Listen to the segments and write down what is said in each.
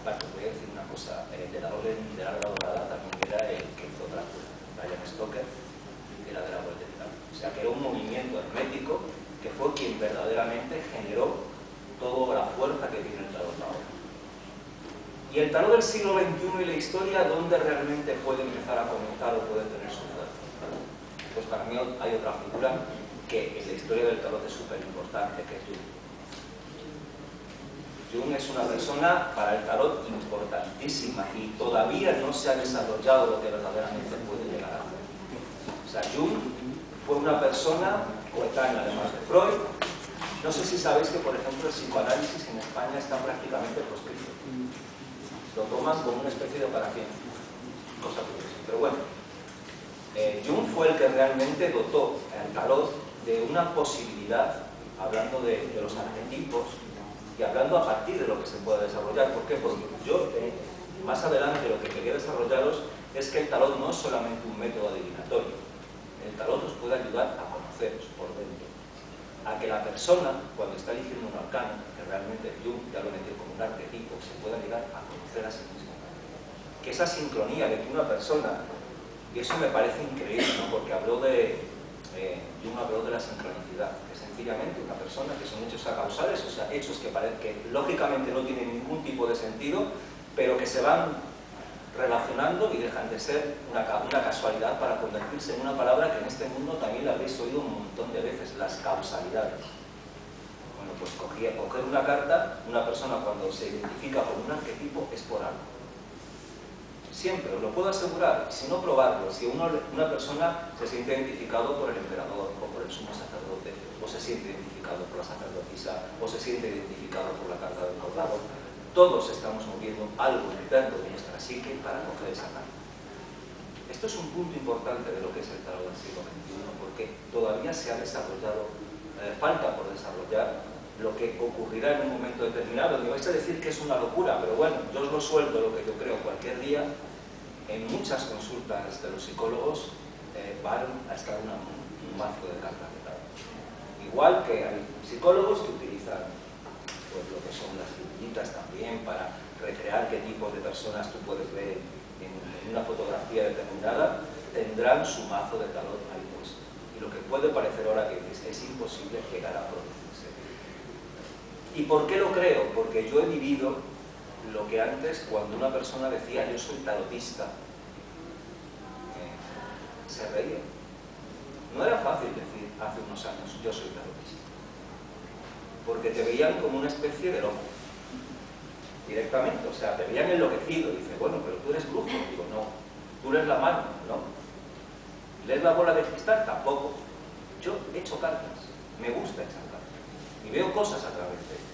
aparte os voy a decir una cosa, el de la Orden de la Dorada también era el que hizo Drácula, Bram Stoker, era de la Orden del Tarot. O sea que era un movimiento hermético que fue quien verdaderamente generó toda la fuerza que tiene el tarot ahora. Y el tarot del siglo XXI y la historia, ¿dónde realmente puede empezar a comenzar o puede tener su fuerza? Pues para mí hay otra figura que en la historia del tarot es súper importante, que es Jung. Jung es una persona para el tarot importantísima y todavía no se ha desarrollado lo que verdaderamente puede llegar a hacer. O sea, Jung fue una persona coetánea además de Freud. No sé si sabéis que, por ejemplo, el psicoanálisis en España está prácticamente proscrito. Lo toman como una especie de operación. Cosa curiosa. Pero bueno, Jung fue el que realmente dotó al tarot de una posibilidad, hablando de los arquetipos y hablando a partir de lo que se puede desarrollar. ¿Por qué? Porque yo, más adelante, lo que quería desarrollaros es que el tarot no es solamente un método adivinatorio. El tarot os puede ayudar a conoceros por dentro, a que la persona, cuando está eligiendo un arcano, que realmente Jung ya lo metió como un arquetipo, se pueda llegar a conocer a sí mismo. Que esa sincronía de que una persona, y eso me parece increíble, ¿no? Porque Jung habló de la sincronicidad, que sencillamente una persona, que son hechos acausales, o sea, hechos que lógicamente no tienen ningún tipo de sentido, pero que se van relacionando y dejan de ser una casualidad para convertirse en una palabra que en este mundo también la habréis oído un montón de veces, las causalidades. Bueno, pues coger una carta, una persona cuando se identifica con un arquetipo es por algo. Siempre, os lo puedo asegurar, si no probarlo, si una persona se siente identificado por el emperador o por el sumo sacerdote, o se siente identificado por la sacerdotisa, o se siente identificado por la carta del colgado, todos estamos moviendo algo interno de nuestra psique para coger esa carta. Esto es un punto importante de lo que es el tarot del siglo XXI, porque todavía se ha desarrollado, falta por desarrollar lo que ocurrirá en un momento determinado. Me vais a decir que es una locura, pero bueno, yo os lo suelto lo que yo creo cualquier día. En muchas consultas de los psicólogos van a estar un mazo de cartas de tarot. Igual que hay psicólogos que utilizan pues, lo que son las figuritas también para recrear qué tipos de personas tú puedes ver en una fotografía determinada, tendrán su mazo de tarot ahí puesto. Y lo que puede parecer ahora que es imposible llegar a producirse. ¿Y por qué lo creo? Porque yo he vivido lo que antes, cuando una persona decía yo soy tarotista, se reía. No era fácil decir hace unos años yo soy tarotista, porque te veían como una especie de loco, directamente, o sea, te veían enloquecido. Dice, bueno, pero tú eres brujo. Digo, no. ¿Tú lees la mano? No. ¿Lees la bola de cristal? Tampoco. Yo echo cartas, me gusta echar cartas y veo cosas a través de ellas.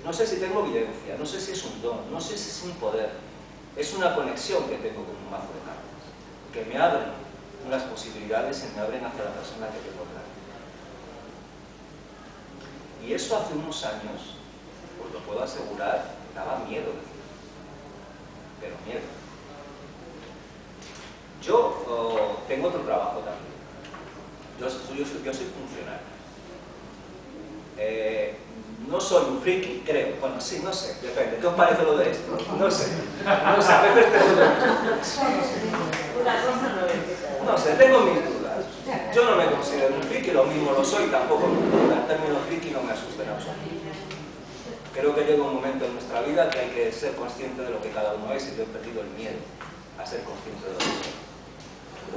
No sé si tengo evidencia, no sé si es un don, no sé si es un poder, es una conexión que tengo con un mazo de cartas, que me abren unas posibilidades y me abren hacia la persona que tengo delante. Y eso hace unos años, pues lo puedo asegurar, daba miedo decir, pero miedo. Yo tengo otro trabajo también, yo soy funcionario. No soy un friki, creo. Bueno, sí, no sé, depende. ¿Qué os parece lo de esto? No sé. No sé, a veces no sé, tengo mis dudas. Yo no me considero un friki, lo mismo lo soy, tampoco el término friki no me asusta en absoluto. Creo que llega un momento en nuestra vida que hay que ser consciente de lo que cada uno es, y yo he perdido el miedo a ser consciente de lo que soy.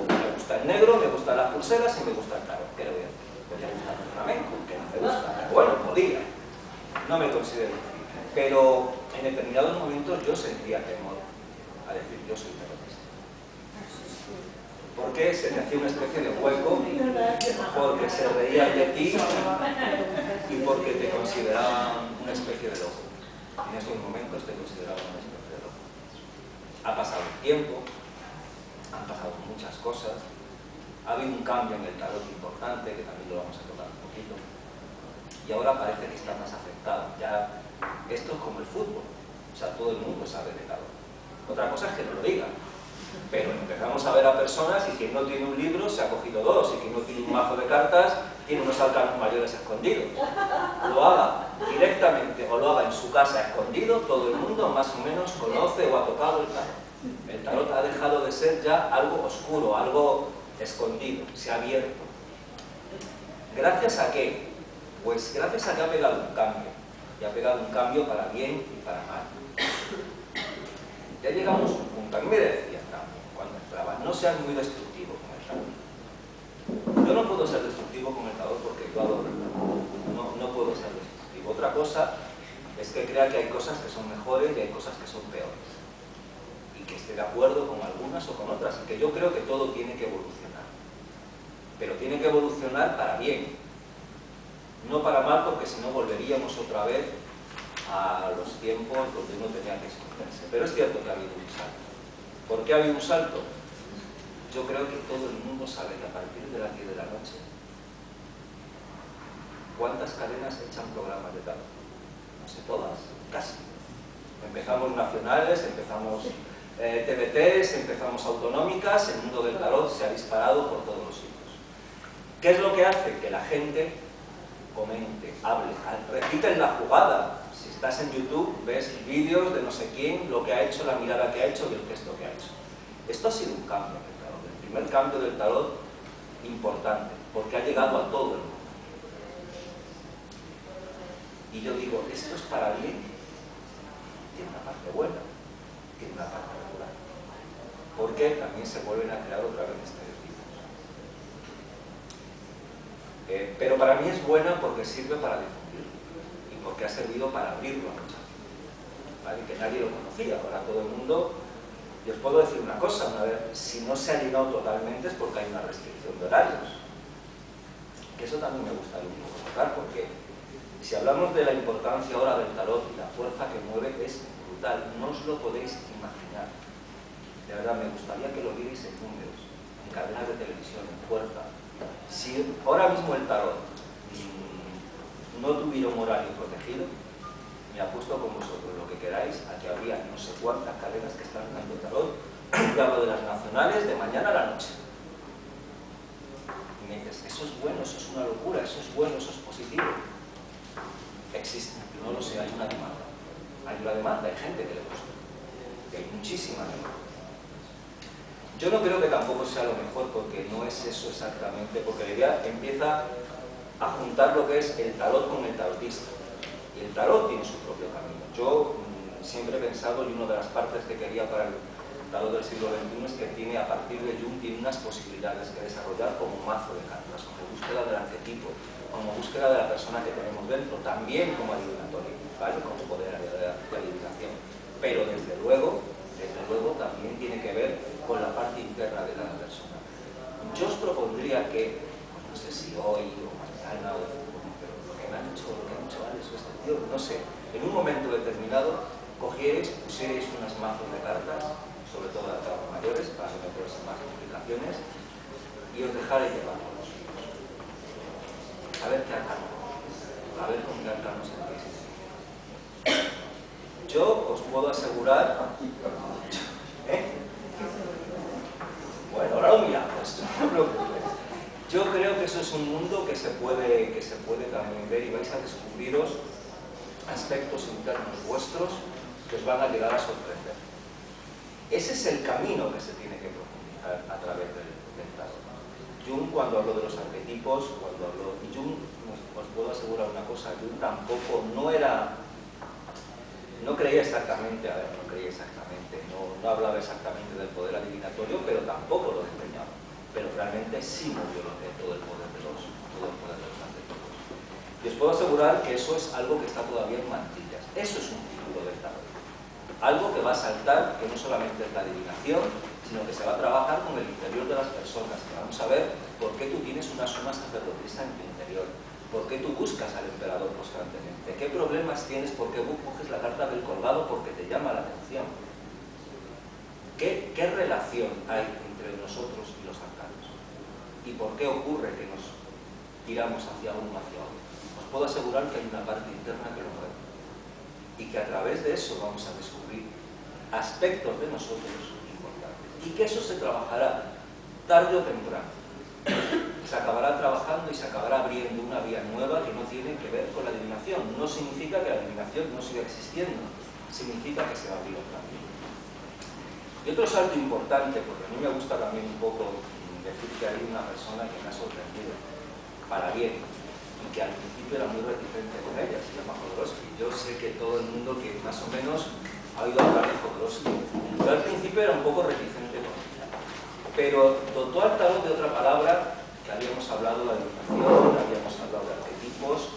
Me gusta el negro, me gustan las pulseras y me gusta el tarot. ¿Qué le voy a decir? Podría gustarme el flamenco, que no me gusta. Pero bueno, podía. No me considero friki. Pero en determinados momentos yo sentía temor a decir yo soy tarotista. Porque se te hacía una especie de hueco, porque se reían de ti y porque te consideraban una especie de loco. En esos momentos te consideraban una especie de loco. Ha pasado el tiempo, han pasado muchas cosas, ha habido un cambio en el tarot importante, que también lo vamos a tocar un poquito, y ahora parece que está más afectado. Ya, esto es como el fútbol, o sea, todo el mundo sabe de tarot. Otra cosa es que no lo digan, pero empezamos a ver a personas y quien no tiene un libro se ha cogido dos, y quien no tiene un mazo de cartas tiene unos arcanos mayores escondidos. Lo haga. directamente o lo haga en su casa escondido, todo el mundo más o menos conoce o ha tocado el tarot. El tarot ha dejado de ser ya algo oscuro, algo escondido, se ha abierto. ¿Gracias a qué? Pues gracias a que ha pegado un cambio, y ha pegado un cambio para bien y para mal. Ya llegamos a un punto, a mí me decían también, cuando entraba, no seas muy destructivo con el tarot. Yo no puedo ser destructivo con el tarot porque yo adoro el tarot, no puedo ser destructivo. Otra cosa es que crea que hay cosas que son mejores y hay cosas que son peores, y que esté de acuerdo con algunas o con otras, y que yo creo que todo tiene que evolucionar, pero tiene que evolucionar para bien, no para mal, porque si no volveríamos otra vez a los tiempos donde uno tenía que esconderse. Pero es cierto que ha habido un salto. ¿Por qué ha habido un salto? Yo creo que todo el mundo sabe que a partir de las 10 de la noche, ¿cuántas cadenas echan programas de tarot? No sé, todas, casi. Empezamos nacionales, empezamos TVTs, empezamos autonómicas, el mundo del tarot se ha disparado por todos los sitios. ¿Qué es lo que hace? Que la gente comente, hable, repiten la jugada. Si estás en YouTube, ves vídeos de no sé quién, lo que ha hecho, la mirada que ha hecho y el gesto que ha hecho. Esto ha sido un cambio del tarot, el primer cambio del tarot importante, porque ha llegado a todo el mundo. Y yo digo, esto es para bien, tiene una parte buena, tiene una parte regular, porque también se vuelven a crear otra vez estereotipos. Pero para mí es buena porque sirve para difundirlo y porque ha servido para abrirlo a mucha gente, ¿vale? Que nadie lo conocía, ahora todo el mundo. Y os puedo decir una cosa, si no se ha llenado totalmente es porque hay una restricción de horarios, que eso también me gustaría un poco tocar, porque si hablamos de la importancia ahora del tarot y la fuerza que mueve, es brutal, no os lo podéis imaginar. De verdad, me gustaría que lo vierais en números, en cadenas de televisión, en fuerza. Si ahora mismo el tarot no tuviera un horario protegido, me apuesto con vosotros lo que queráis a que habría no sé cuántas cadenas que están dando tarot. Yo hablo de las nacionales de mañana a la noche. Y me dices, eso es bueno, eso es una locura, eso es bueno, eso es positivo. Existe, no lo sé, hay una demanda. Hay una demanda, hay gente que le gusta. Y hay muchísima demanda. Yo no creo que tampoco sea lo mejor, porque no es eso exactamente, porque la idea empieza a juntar lo que es el tarot con el tarotista. Y el tarot tiene su propio camino. Yo siempre he pensado, y una de las partes que quería para el tarot del siglo XXI es que tiene, a partir de Jung, tiene unas posibilidades que desarrollar como un mazo de cartas, como búsqueda del arquetipo, como búsqueda de la persona que tenemos dentro, también como adivinatorio, ¿vale? Como poder de adivinación. Pero desde luego también tiene que ver con la parte interna de cada persona. Yo os propondría que, no sé si hoy o mañana, pero lo que han hecho Alex o este tío, no sé, en un momento determinado cogierais, pusierais unas mazos de cartas, sobre todo de los mayores, para no meteros en más complicaciones, y os dejarais llevar por los hijos. A ver qué arcano, a ver con qué arcano sentís. Yo os puedo asegurar... Bueno, ahora lo miramos, no os preocupéis. Yo creo que eso es un mundo que se puede también ver, y vais a descubriros aspectos internos vuestros que os van a llegar a sorprender. Ese es el camino que se tiene que profundizar a través del tarot. Jung, cuando habló de los arquetipos, y Jung, os puedo asegurar una cosa, Jung tampoco no creía exactamente, no hablaba exactamente del poder adivinatorio, pero tampoco lo desempeñaba. Pero realmente sí movió todo el poder de los arquetipos. Y os puedo asegurar que eso es algo que está todavía en mantillas. Eso es un futuro del tarot. Algo que va a saltar, que no solamente es la adivinación, sino que se va a trabajar con el interior de las personas, que vamos a ver por qué tú tienes una suma sacerdotisa en tu interior, por qué tú buscas al emperador constantemente, qué problemas tienes, por qué coges la carta del colgado porque te llama la atención, qué relación hay entre nosotros y los arcanos, y por qué ocurre que nos tiramos hacia uno hacia otro. Os puedo asegurar que hay una parte interna que lo mueve, y que a través de eso vamos a descubrir aspectos de nosotros importantes, y que eso se trabajará tarde o temprano. se acabará trabajando y se acabará abriendo una vía nueva que no tiene que ver con la adivinación. No significa que la adivinación no siga existiendo, significa que se va a abrir otra vía. Y otro salto importante, porque a mí me gusta también un poco decir que hay una persona que me ha sorprendido, para bien, y que al principio era muy reticente con ella, se llama Jodorowsky. Yo sé que todo el mundo que más o menos ha oído hablar de Jodorowsky, yo al principio era un poco reticente con ella, pero dotó al tarot de otra palabra, que habíamos hablado de adivinación, habíamos hablado de arquetipos,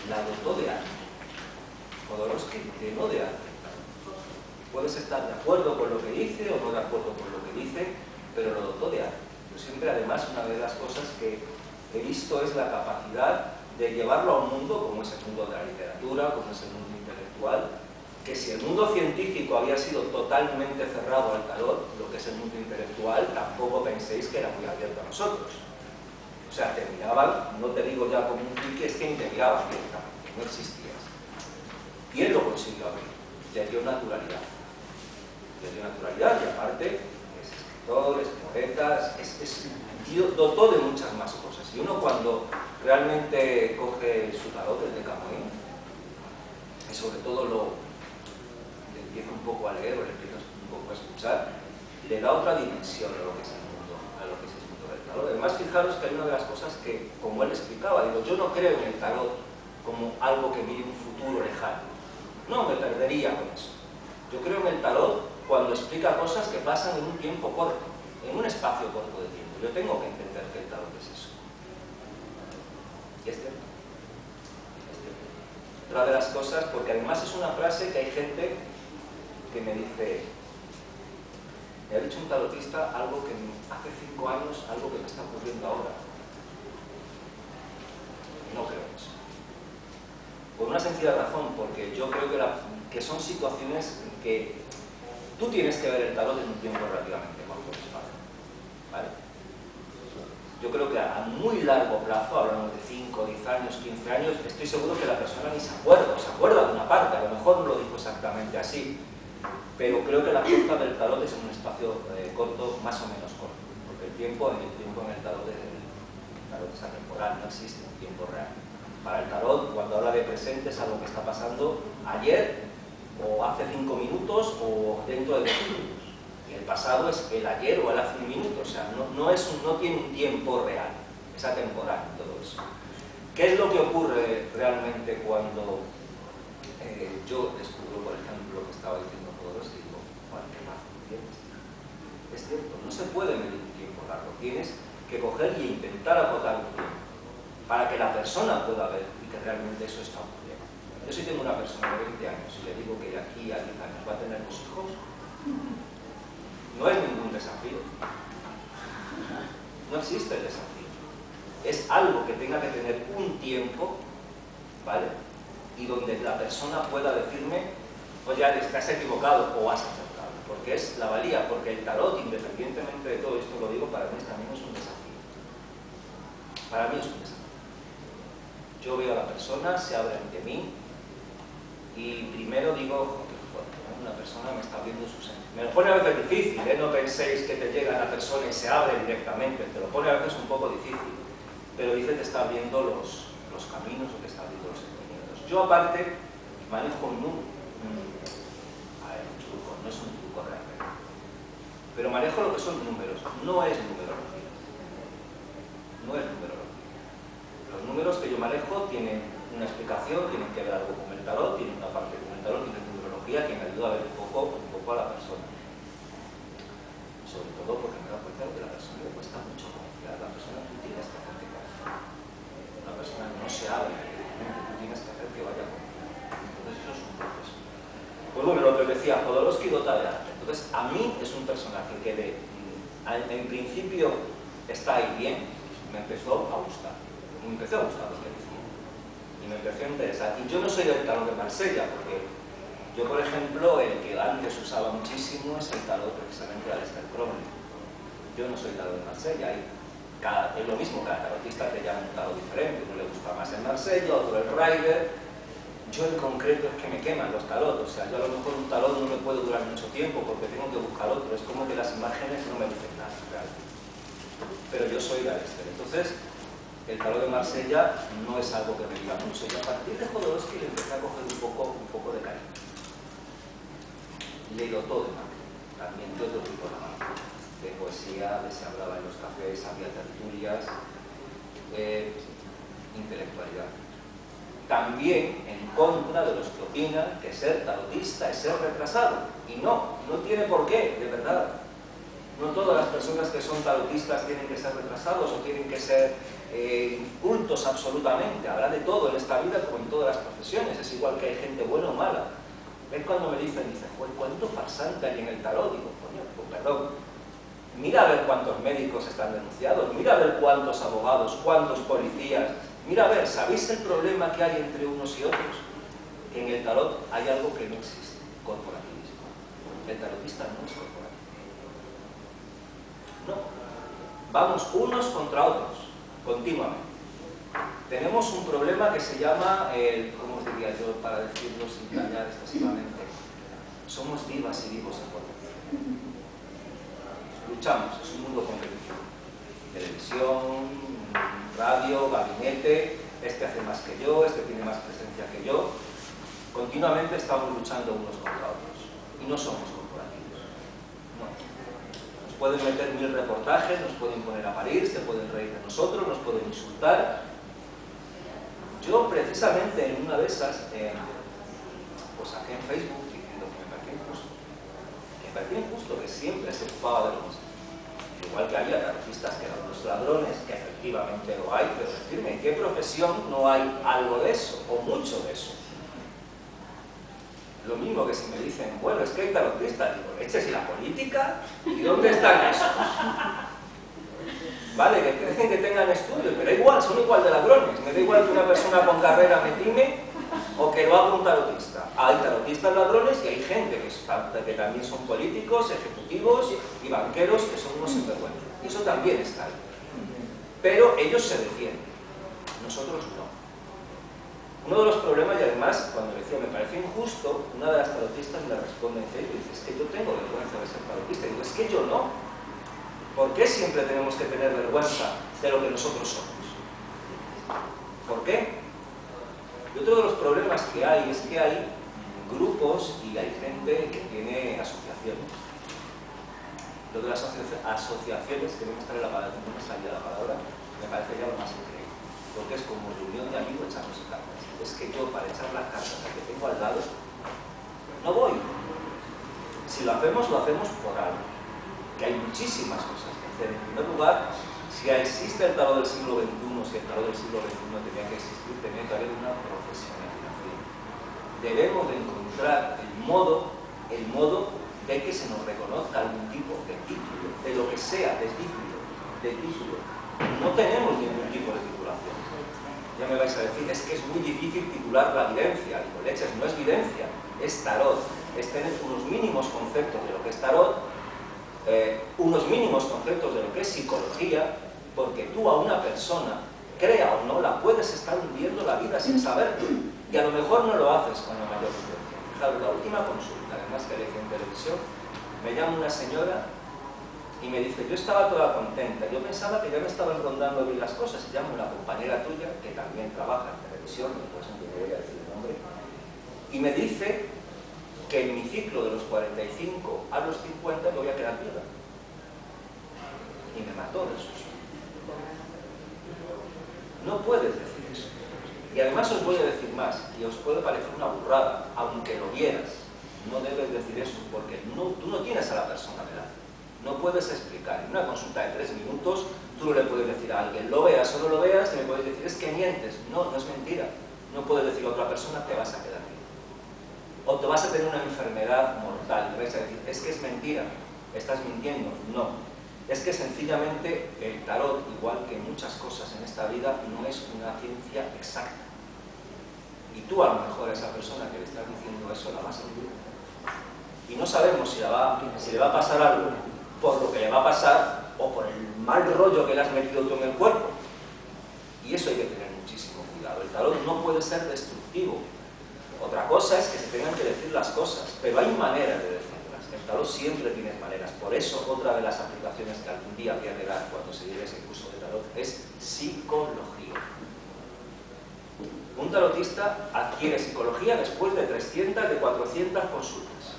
la dotó de arte. Jodorowsky llenó de arte. Puedes estar de acuerdo con lo que dice o no de acuerdo con lo que dice, pero lo dotó de arte. Yo siempre, además, una de las cosas que he visto es la capacidad de llevarlo a un mundo como es el mundo de la literatura, como es el mundo intelectual, que si el mundo científico había sido totalmente cerrado al tarot, lo que es el mundo intelectual, tampoco penséis que era muy abierto a nosotros. O sea, te miraban, no te digo ya como un friki, es que ni te miraban directamente, no existías. Y él lo consiguió abrir, le dio naturalidad. Le dio naturalidad y aparte es escritor, es poeta, dotó de muchas más cosas. Y uno cuando realmente coge su tarot, el de Camoín, y sobre todo le empieza un poco a leer o le empieza un poco a escuchar, le da otra dimensión a lo que es el mundo, del tarot. Además, fijaros que hay una de las cosas que, como él explicaba, digo, yo no creo en el tarot como algo que mire un futuro lejano. No, me perdería con eso. Yo creo en el tarot cuando explica cosas que pasan en un tiempo corto, en un espacio corto de tiempo. Yo tengo que entender que el tarot es eso. Y es cierto. Otra de las cosas, porque además es una frase que hay gente que me dice, me ha dicho un tarotista algo que hace 5 años, algo que me está ocurriendo ahora. No creo en eso. Por una sencilla razón, porque yo creo que son situaciones que tú tienes que ver el tarot en un tiempo relativamente corto, ¿vale? Yo creo que a muy largo plazo, hablamos de 5, 10 años, 15 años, estoy seguro que la persona ni se acuerda, o se acuerda de una parte, a lo mejor no lo dijo exactamente así, pero creo que la fuerza del tarot es en un espacio corto, más o menos corto, porque el tiempo en el tarot es atemporal, no existe un tiempo real. Para el tarot, cuando habla de presente, es algo que está pasando ayer, o hace 5 minutos, o dentro de 2 minutos. Y el pasado es el ayer o el hace un minuto, o sea, no tiene un tiempo real, es atemporal todo eso. ¿Qué es lo que ocurre realmente cuando yo descubro, por ejemplo, lo que estaba diciendo Jodorowsky y digo, bueno, qué más tienes? Es cierto, no se puede medir un tiempo largo, tienes que coger y intentar acotar un tiempo para que la persona pueda ver y que realmente eso está ocurriendo. Yo si tengo una persona de 20 años y le digo que de aquí a 10 años va a tener 2 hijos, no es ningún desafío. No existe el desafío. Es algo que tenga que tener un tiempo, ¿vale? Y donde la persona pueda decirme, oye, te has equivocado o has acertado. Porque es la valía, porque el tarot, independientemente de todo esto, lo digo, para mí también es un desafío. Para mí es un desafío. Yo veo a la persona, se abre ante mí y primero digo, una persona me está abriendo sus sentidos. Me lo pone a veces difícil, no penséis que te llega la persona y se abre directamente, te lo pone a veces un poco difícil, pero dice que te está abriendo los caminos o te está abriendo los sentimientos. Yo aparte manejo un truco, no es un truco realmente, pero manejo lo que son números, no es numerología. No es numerología. Los números que yo manejo tienen una explicación, tienen que ver algo con el tarot, tienen una parte con el tarot, tienen numerología que me ayuda a ver un poco a la persona. Sobre todo porque me da cuenta de que a la persona le cuesta mucho confiar. La persona tú tienes que hacer que confíe. La persona no se abre, tú tienes que hacer que vaya a confiar. Entonces eso es un proceso. Pues bueno, lo que os decía, Jodorowsky dota de arte. Entonces a mí es un personaje que en principio está ahí bien, me empezó a gustar. Y me empezó a gustar lo que decía. Y me empezó a interesar. Y yo no soy del tarot de Marsella, porque yo, por ejemplo, el que antes usaba muchísimo es el tarot precisamente de Aleister Crowley. Yo no soy tarot de Marsella, es lo mismo, cada tarotista te llama un tarot diferente, uno le gusta más el Marsella, otro el Rider. Yo en concreto es que me queman los tarot, o sea, yo a lo mejor un tarot no me puede durar mucho tiempo porque tengo que buscar otro, es como que las imágenes no me dicen nada realmente. pero yo soy de Aleister. Entonces, el tarot de Marsella no es algo que me diga mucho, y a partir de Jodorowsky le empecé a coger un poco de cariño. Le dotó de magia, también de otro tipo de magia, de poesía, se hablaba en los cafés, había tertulias, intelectualidad. También en contra de los que opinan que ser tarotista es ser retrasado, y no tiene por qué, de verdad. No todas las personas que son tarotistas tienen que ser retrasados o tienen que ser cultos absolutamente. Habrá de todo en esta vida como en todas las profesiones. Es igual que hay gente buena o mala. ¿Ves cuando me dicen, joder, cuánto farsante hay en el tarot? Digo, coño, pues perdón. Mira a ver cuántos médicos están denunciados, mira a ver cuántos abogados, cuántos policías. Mira a ver, ¿sabéis el problema que hay entre unos y otros? Que en el tarot hay algo que no existe, corporativismo. El tarotista no es corporativo. No. Vamos unos contra otros, continuamente. Tenemos un problema que se llama, ¿cómo os diría yo para decirlo sin dañar excesivamente? Somos vivas y vivos en potencia. Luchamos, es un mundo competitivo. Televisión, radio, gabinete, este hace más que yo, este tiene más presencia que yo. Continuamente estamos luchando unos contra otros. Y no somos corporativos. No. Nos pueden meter 1000 reportajes, nos pueden poner a parir, se pueden reír de nosotros, nos pueden insultar. Yo precisamente en una de esas, pues saqué en Facebook diciendo que me parecía injusto. Me parecía injusto que siempre se ocupaba de lo mismo. Igual que había tarotistas que eran unos ladrones, que efectivamente lo hay, pero decirme, ¿en qué profesión no hay algo de eso, o mucho de eso? Lo mismo que si me dicen, bueno, es que hay tarotistas, digo, ¿leches y la política? ¿Y dónde están esos? Vale, que dicen que tengan estudios, pero igual, son igual de ladrones. Me da igual que una persona con carrera me time o que lo haga un tarotista. Hay tarotistas ladrones y hay gente que también son políticos, ejecutivos y banqueros que son unos sinvergüenzas. Y eso también está ahí. Pero ellos se defienden, nosotros no. Uno de los problemas, y además, cuando decía me parece injusto, una de las tarotistas le responde en Facebook y dice, es que yo tengo vergüenza de ser tarotista. Y digo, es que yo no. ¿Por qué siempre tenemos que tener vergüenza de lo que nosotros somos? ¿Por qué? Y otro de los problemas que hay es que hay grupos y hay gente que tiene asociaciones. Lo de las asociaciones, que no me sale la palabra, no me salía la palabra, me parece ya lo más increíble. Porque es como reunión de amigos echándose cartas. Es que yo para echar las cartas al que tengo al lado, no voy. Si lo hacemos por algo. Que hay muchísimas cosas que hacer. En primer lugar, si existe el tarot del siglo XXI, si el tarot del siglo XXI tenía que existir, tenía que haber una profesionalización. Debemos de encontrar el modo de que se nos reconozca algún tipo de título, de lo que sea, de título. No tenemos ningún tipo de titulación. Ya me vais a decir, es que es muy difícil titular la videncia. Digo, leches, no es videncia, es tarot. Es tener unos mínimos conceptos de lo que es tarot, unos mínimos conceptos de lo que es psicología, porque tú a una persona, crea o no, la puedes estar hundiendo la vida sin saberlo, y a lo mejor no lo haces con la mayor frecuencia. Fijaros, la última consulta, además que le hice en televisión, me llama una señora y me dice, yo estaba toda contenta, yo pensaba que ya me estaban rondando bien las cosas, y llamo a una compañera tuya, que también trabaja en televisión, por eso no voy a decir el nombre, y me dice que en mi ciclo de los 45 a los 50 me voy a quedar viuda. Y me mató del susto. No puedes decir eso. Y además os voy a decir más, y os puede parecer una burrada, aunque lo vieras, no debes decir eso, porque tú no tienes a la persona delante. No puedes explicar. En una consulta de 3 minutos, tú no le puedes decir a alguien, lo veas o no lo veas, y me puedes decir, es que mientes. No, no es mentira. No puedes decir a otra persona, te vas a quedar viuda. O te vas a tener una enfermedad mortal, y vais a decir, es que es mentira, estás mintiendo. No, es que sencillamente el tarot, igual que muchas cosas en esta vida, no es una ciencia exacta. Y tú a lo mejor a esa persona que le estás diciendo eso la vas a hundir. Y no sabemos si le va a pasar algo por lo que le va a pasar o por el mal rollo que le has metido tú en el cuerpo. Y eso hay que tener muchísimo cuidado. El tarot no puede ser destructivo. Otra cosa es que se tengan que decir las cosas, pero hay manera de decirlas. el tarot siempre tienes maneras. Por eso, otra de las aplicaciones que algún día habría que dar cuando se lleve ese curso de tarot es psicología. Un tarotista adquiere psicología después de 300, de 400 consultas.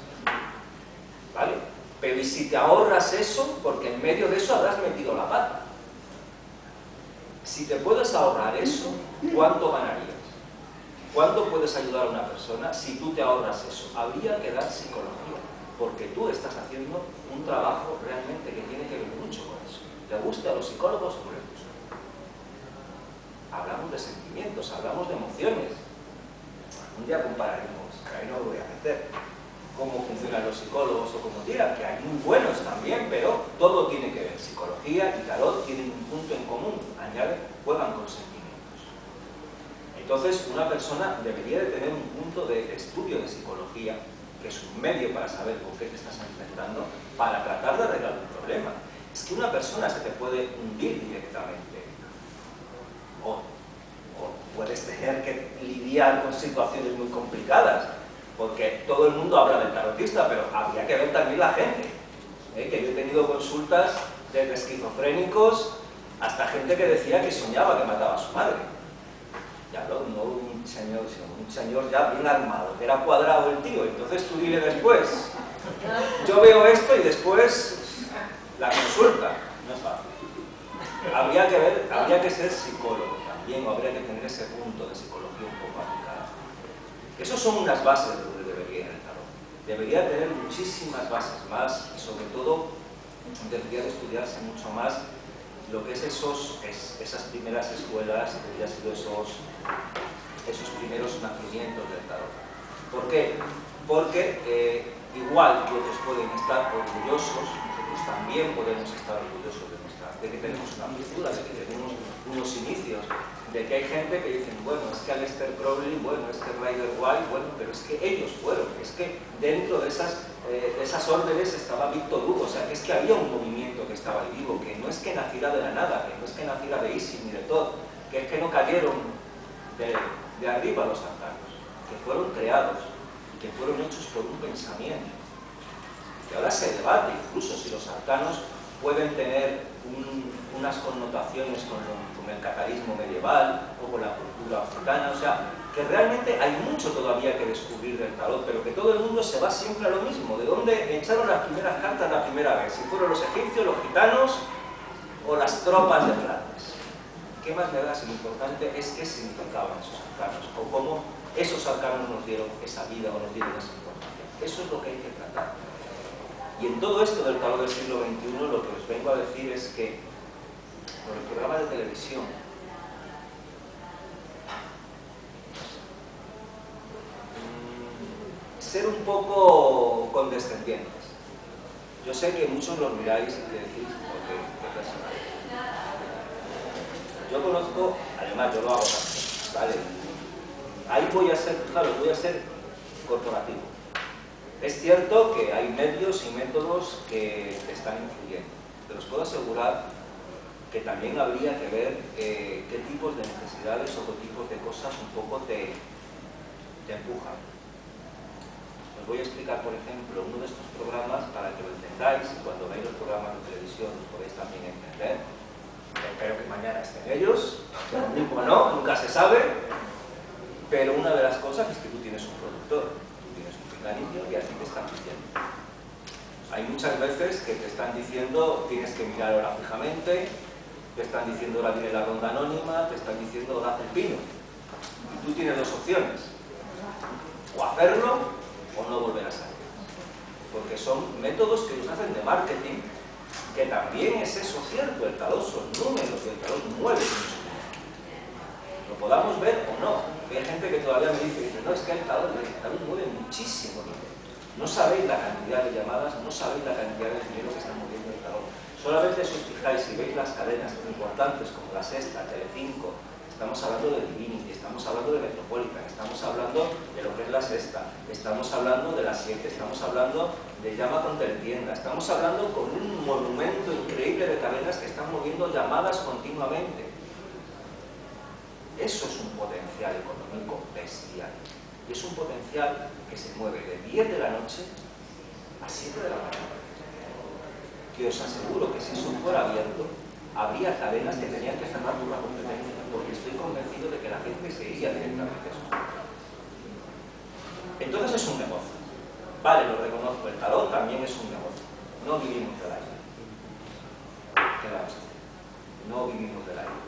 ¿Vale? Pero ¿y si te ahorras eso? Porque en medio de eso habrás metido la pata. Si te puedes ahorrar eso, ¿cuánto ganarías? ¿Cuánto puedes ayudar a una persona si tú te ahorras eso? Habría que dar psicología, porque tú estás haciendo un trabajo realmente que tiene que ver mucho con eso. ¿Te gusta a los psicólogos o no les gusta? Hablamos de sentimientos, hablamos de emociones. Un día compararemos, que ahí no lo voy a meter, cómo funcionan los psicólogos o cómo tiran, que hay muy buenos también, pero todo tiene que ver. Psicología y tarot tienen un punto en común, añaden, juegan con sentimientos. Entonces, una persona debería de tener un punto de estudio de psicología, que es un medio para saber con qué te estás enfrentando, para tratar de arreglar un problema. Es que una persona se te puede hundir directamente, o puedes tener que lidiar con situaciones muy complicadas, porque todo el mundo habla del tarotista, pero habría que ver también la gente, que yo he tenido consultas desde esquizofrénicos hasta gente que decía que soñaba que mataba a su madre. Ya no un señor, sino un señor ya bien armado, que era cuadrado el tío. Entonces tú dile después, yo veo esto y después la consulta. No es fácil. Habría que ser psicólogo también, o habría que tener ese punto de psicología un poco aplicada. Esas son unas bases de donde debería ir el tarot. Debería tener muchísimas bases más y sobre todo debería de estudiarse mucho más lo que es esas primeras escuelas, debería ser esos primeros nacimientos del tarot. ¿Por qué? Porque igual que otros pueden estar orgullosos, nosotros también podemos estar orgullosos de que tenemos una cultura, de que tenemos unos inicios, de que hay gente que dicen, bueno, es que Aleister Crowley, bueno, es que Rider Waite, bueno, pero es que ellos fueron, es que dentro de esas órdenes estaba Víctor Hugo, o sea, que es que había un movimiento que estaba ahí vivo, que no es que naciera de la nada, que no es que naciera de Isis ni de todo, que es que no cayeron de arriba los arcanos, que fueron creados y que fueron hechos por un pensamiento. Y ahora se debate incluso si los arcanos pueden tener unas connotaciones con el catarismo medieval o con la cultura africana, o sea, que realmente hay mucho todavía que descubrir del tarot, pero que todo el mundo se va siempre a lo mismo, de dónde echaron las primeras cartas la primera vez, si fueron los egipcios, los gitanos o las tropas de Flandes. ¿Qué más me da si lo importante es qué significaban esos arcanos o cómo esos arcanos nos dieron esa vida o nos dieron esa información? Eso es lo que hay que tratar. Y en todo esto del tarot del siglo XXI lo que os vengo a decir es que con el programa de televisión ser un poco condescendientes. Yo sé que muchos los miráis y decís, ¿qué personaje? Yo conozco, además yo lo hago también, ¿vale? Ahí voy a ser, claro, voy a ser corporativo. Es cierto que hay medios y métodos que te están influyendo, pero os puedo asegurar que también habría que ver qué tipos de necesidades o qué tipos de cosas un poco te empujan. Os voy a explicar, por ejemplo, uno de estos programas para que lo entendáis y cuando veáis los programas de televisión los podéis también entender. Espero que mañana estén ellos, que lo mismo no, nunca se sabe, pero una de las cosas es que tú tienes un productor, tú tienes un mecanismo y así te están diciendo. Hay muchas veces que te están diciendo tienes que mirar ahora fijamente, te están diciendo ahora viene la ronda anónima, te están diciendo haz el pino. Y tú tienes dos opciones, o hacerlo o no volver a salir. Porque son métodos que nos hacen de marketing, que también es eso cierto, el tarot son números y el tarot mueve mucho. Lo podamos ver o no. Hay gente que todavía me dice, no, es que el tarot mueve muchísimo dinero. No sabéis la cantidad de llamadas, no sabéis la cantidad de dinero que está moviendo el tarot. Solamente si os fijáis, si veis las cadenas tan importantes como La Sexta, Telecinco, estamos hablando de Divinity, estamos hablando de Metropolitan, estamos hablando de lo que es La Sexta, estamos hablando de La 7, estamos hablando de Llama con Teletienda, estamos hablando con un monumento increíble de cadenas que están moviendo llamadas continuamente. Eso es un potencial económico bestial. Y es un potencial que se mueve de 10 de la noche a 7 de la mañana. Que os aseguro que si eso fuera abierto, habría cadenas que tenían que cerrar por la competencia, porque estoy convencido de que la gente se iría directamente a eso. Entonces es un negocio. Vale, lo reconozco, el tarot también es un negocio. No vivimos del aire. ¿Qué vamos a hacer? No vivimos del aire.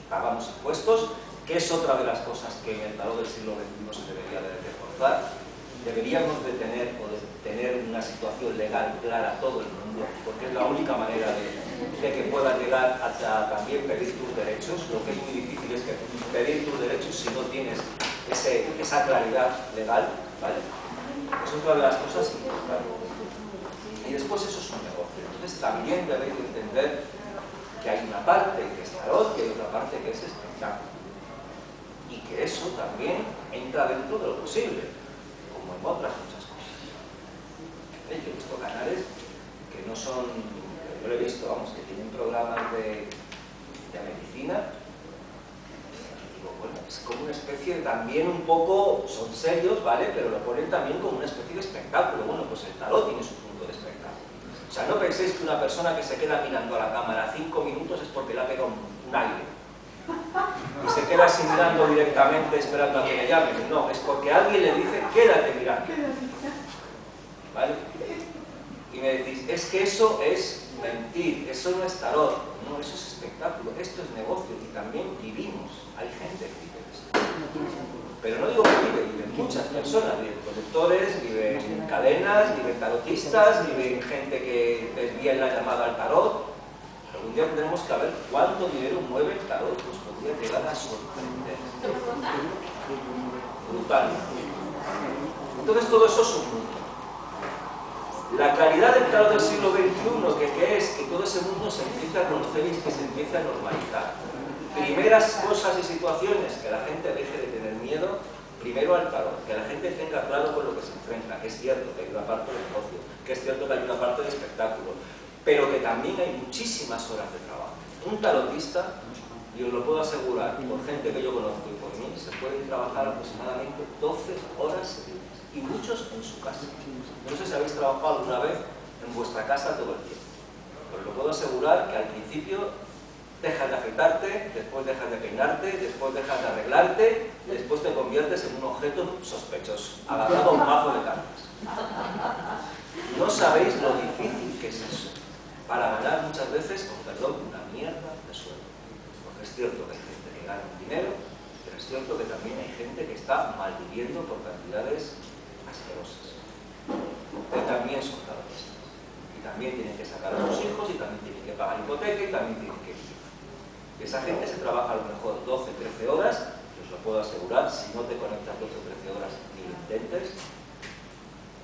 Pagamos impuestos, que es otra de las cosas que en el tarot del siglo XXI se debería de reforzar. Deberíamos de tener una situación legal clara a todo el mundo, porque es la única manera de que puedas llegar hasta también pedir tus derechos. Lo que es muy difícil es que pedir tus derechos si no tienes esa claridad legal, ¿vale? Es otra de las cosas importantes. Y después eso es un negocio. Entonces también debéis entender que hay una parte que es tarot y hay otra parte que es espectáculo. Y que eso también entra dentro de lo posible, como en otras muchas cosas. Yo he visto canales que no son, yo lo he visto, vamos, que tienen programas de medicina. Digo, bueno, es como una especie también un poco, son serios, ¿vale? Pero lo ponen también como una especie de espectáculo. Bueno, pues el tarot tiene su punto de espectáculo. O sea, no penséis que una persona que se queda mirando a la cámara 5 minutos es porque le ha pegado un aire. Y se queda así mirando directamente esperando a que le llamen. No, es porque alguien le dice, quédate mirando. ¿Vale? Y me decís, es que eso es mentir, eso no es tarot. No, eso es espectáculo, esto es negocio y también vivimos. Hay gente que vive esto. Pero no digo que viven muchas personas, viven conductores, viven cadenas, viven tarotistas, viven gente que desvía la llamada al tarot. Algún día tendremos que ver cuánto dinero mueve el tarot, nos podría llegar a sorprender. Brutal. Entonces todo eso es un mundo. La claridad del tarot del siglo XXI, que es que todo ese mundo se empieza a conocer y que se empieza a normalizar. Primeras cosas y situaciones, que la gente deje de tener miedo, primero al tarot, que la gente tenga claro con lo que se enfrenta, que es cierto que hay una parte de negocio, que es cierto que hay una parte de espectáculo, pero que también hay muchísimas horas de trabajo. Un tarotista, y os lo puedo asegurar, por gente que yo conozco y por mí, se pueden trabajar aproximadamente 12 horas seguidas, y muchos en su casa. No sé si habéis trabajado alguna vez en vuestra casa todo el tiempo, pero lo puedo asegurar que al principio dejas de afeitarte, después dejas de peinarte, después dejas de arreglarte, después te conviertes en un objeto sospechoso, agarrado a un mazo de cartas. No sabéis lo difícil que es eso, para ganar muchas veces, con perdón, una mierda de sueldo. Porque es cierto que hay gente que gana un dinero, pero es cierto que también hay gente que está malviviendo por cantidades asquerosas. Que también son tarotistas. Y también tienen que sacar a sus hijos, y también tienen que pagar hipoteca, y también tienen que vivir. Esa gente se trabaja a lo mejor 12, 13 horas, y os lo puedo asegurar, si no te conectas 12 o 13 horas ni lo intentes,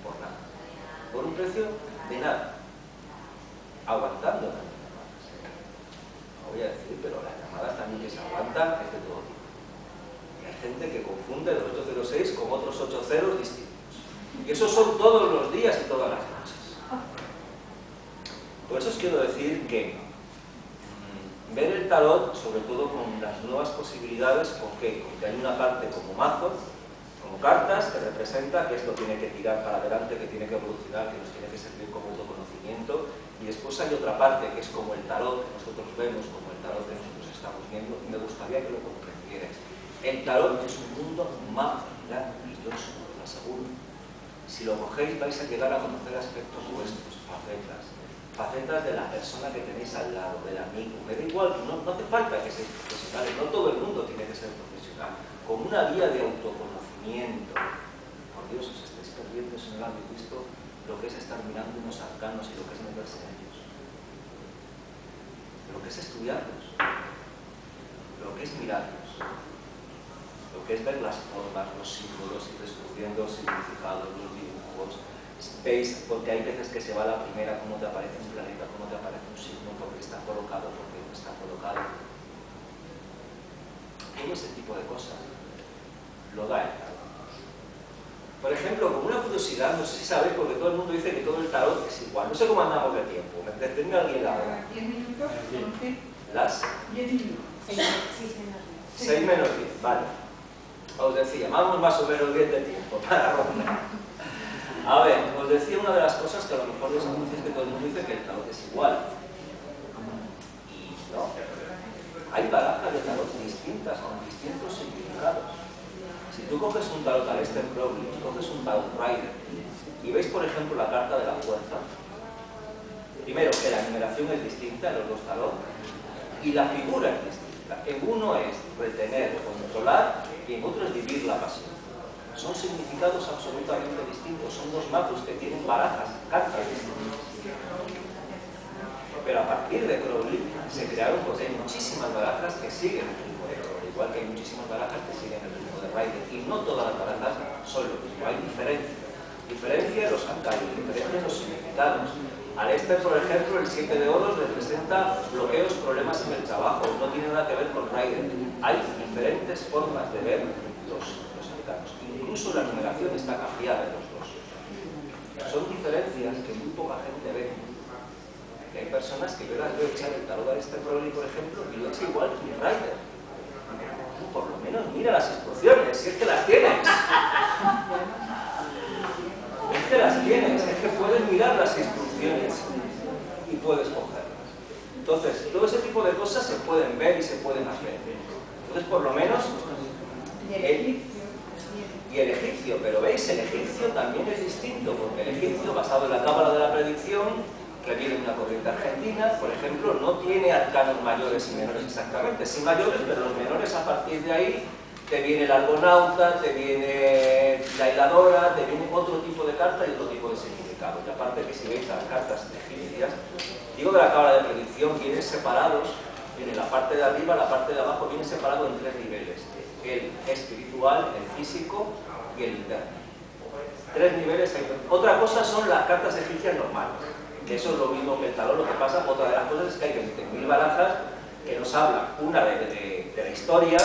por nada. Por un precio de nada. Aguantando también llamadas. No voy a decir, pero las llamadas también que se aguantan es de todo tipo. Y hay gente que confunde los 806 con otros 8 ceros distintos. Y esos son todos los días y todas las noches. Por eso os quiero decir que ver el tarot, sobre todo con las nuevas posibilidades, ¿con qué? Con que hay una parte como mazo, como cartas, que representa que esto tiene que tirar para adelante, que tiene que evolucionar, que nos tiene que servir como autoconocimiento, y después hay otra parte que es como el tarot que nosotros vemos, como el tarot que nosotros estamos viendo, y me gustaría que lo comprendierais. El tarot es un mundo maravilloso, os lo aseguro. Si lo cogéis vais a llegar a conocer aspectos vuestros, facetas de la persona que tenéis al lado, del amigo. Me da igual, no hace falta que seáis profesionales, no todo el mundo tiene que ser profesional. Con una vía de autoconocimiento. Por Dios, os estáis perdiendo si no lo habéis visto, lo que es estar mirando unos arcanos y lo que es meterse en ellos. Lo que es estudiarlos. Lo que es mirarlos. Lo que es ver las formas, los símbolos, ir descubriendo los significados, los dibujos. Veis, porque hay veces que se va la primera, cómo te aparece un planeta, cómo te aparece un signo, porque está colocado, porque no está colocado. Todo ese tipo de cosas lo da el tarot. Por ejemplo, como una curiosidad, no sé si sabéis, porque todo el mundo dice que todo el tarot es igual. No sé cómo andamos de tiempo. ¿Me detenga alguien la hora? 10 minutos. ¿Las? 10 minutos. 6 menos 10, vale. Os decía, vamos más o menos bien de tiempo para rondar. A ver, os decía, una de las cosas que a lo mejor les anuncia es que todo el mundo dice que el tarot es igual. Y no. Hay barajas de tarot distintas, con distintos significados. Si tú coges un tarot Aleister Crowley, coges un tarot Rider, y veis, por ejemplo, la carta de la fuerza, primero que la numeración es distinta en los dos tarot, y la figura es distinta. En uno es retener, controlar, y en otro es vivir la pasión. Son significados absolutamente distintos, son dos mazos que tienen barajas, cartas distintas. Pero a partir de Crowley se crearon, pues hay muchísimas barajas que siguen el ritmo de Crowley, igual que hay muchísimas barajas que siguen el ritmo de Rider, y no todas las barajas son lo mismo, hay diferencia. Diferencia en los arcanos, diferencia en los significados. Aleister, por ejemplo, el 7 de oros representa bloqueos, problemas en el trabajo, no tiene nada que ver con Rider. Hay diferentes formas de ver los arcanos. Incluso la numeración está cambiada en los dos. Son diferencias que muy poca gente ve. Que hay personas que yo las veo echar el tarot a Aleister Crowley, por ejemplo, y lo echa igual que un Rider. Por lo menos mira las instrucciones, si es que las tienes. Es que las tienes, es que puedes mirar las instrucciones y puedes cogerlas. Entonces, todo ese tipo de cosas se pueden ver y se pueden hacer. Entonces, por lo menos... Y el egipcio, pero veis, el egipcio también es distinto, porque el egipcio, basado en la cábala de la predicción, que viene de una corriente argentina, por ejemplo, no tiene arcanos mayores y menores exactamente, sí mayores, pero los menores a partir de ahí te viene el argonauta, te viene la hiladora, te viene otro tipo de carta y otro tipo de significado. Y aparte que si veis las cartas egipcias, digo de la cábala de predicción, vienen separados, en la parte de arriba, la parte de abajo, vienen separados en tres niveles: el espiritual, el físico y el interno. Tres niveles. Otra cosa son las cartas egipcias normales, que eso es lo mismo que el tarot. Lo que pasa, otra de las cosas es que hay 20.000 barajas que nos hablan, una de la historia,